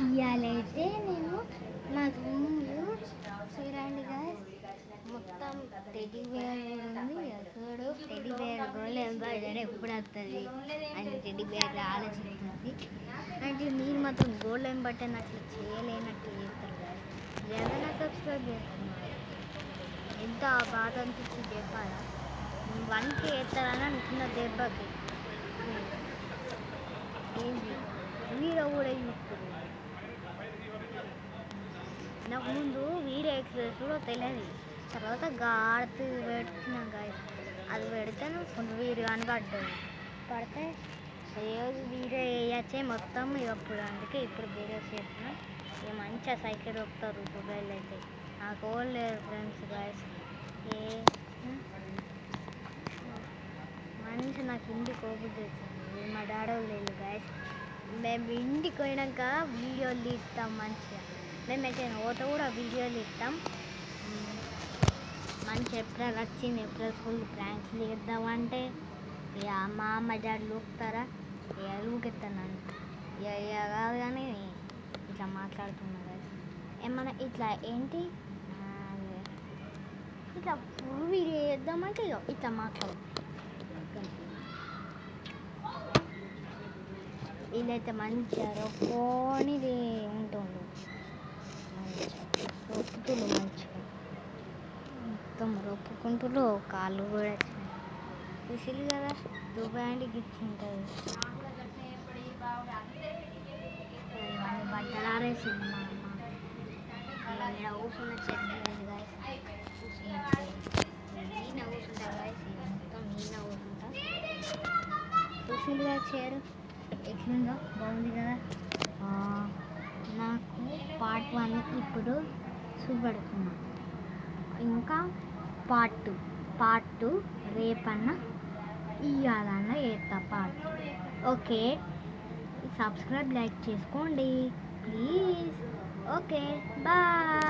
ఇవాళైతే నేను మా రూమ్లో చూడండిగా మొత్తం టెడ్డీ బేర్ ఉంది. చూడు టెడ్డీ బేర్ గోల్డెన్ ఎంబర్డర్ ఎప్పుడు వస్తుంది అని టెడ్డీ బేర్ ఆలోచిస్తుంది. అంటే మీరు మాత్రం గోల్డెన్ బటన్ అట్లా చేయలేనట్టు చేస్తారు కదా. ఏదైనా సబ్స్క్రైబ్ చేస్తున్నారు. ఎంత బాధ అనిపించింది చెప్పాలా. 1K వేస్తారని అనుకున్న దెబ్బకి ఏంటి వీడియో కూడా చూస్తుంది. నాకు ముందు వీడియో ఎక్స్ప్రెస్ కూడా తెలియదు. తర్వాత గాడుతూ పెడుతున్నాం గాయస్. అది పెడితేనే ఫుల్ వీడియో అని పడ్డది. పడితే రోజు వీడియో వేయచ్చే మొత్తం ఇప్పుడు. అందుకే ఇప్పుడు వీడియో చేస్తున్నాం. ఇక మంచిగా సైకిల్ ఒప్పుతారు మొబైల్ అయితే. నాకు ఓన్ లేరు ఫ్రెండ్స్ గాయస్. మంచి నాకు ఇంటికి కోపం చేస్తుంది. మా డాడీ లేదు గాయస్. మేము ఇంటికి పోయినాక వీడియోలు తీస్తాం మంచిగా. మేమైతే ఓట కూడా వీడియోలు ఇస్తాం మంచి. ఎప్పుడైనా వచ్చింది ఎప్పుడు ఫుల్ ప్రాంక్స్ తీద్దామంటే ఇక మా అమ్మ డాడీ లూపుతారా ఇక లూకెత్తాను. ఇక కాదు కానీ ఇట్లా మాట్లాడుతున్నా కదా. ఏమన్నా ఇట్లా ఏంటి ఇట్లా ఫుల్ వీడియో చేద్దామంటే ఇక ఇట్లా మాట్లాడు. వీళ్ళైతే మంచిగా రొక్కోనిది ఉంటుండు. రొప్పుతులు మంచిగా మొత్తం రొప్పుకుంటూ కాళ్ళు కూడా వచ్చినాయి. చూసిరు కదా దుబాయ్ గిచ్చుంటుంది. ఇవన్నీ బట్టలు ఆరేసింది మా అమ్మ. ఇక్కడ కూర్చున్న చెట్టు లేదు గాయస్. ఈయన కూర్చుంటా గాయస్. మొత్తం ఈయన కూర్చుంటా. చూసిరు కదా చేరు ఎట్లుందో బాగుంది కదా. నాకు పార్ట్ 1 ఇప్పుడు చూపెడుతున్నా. ఇంకా పార్ట్ 2 రేపన్నా ఇవ్వాలన్నా వేస్తా పార్ట్. ఓకే సబ్స్క్రైబ్ లైక్ చేసుకోండి ప్లీజ్. Okay bye.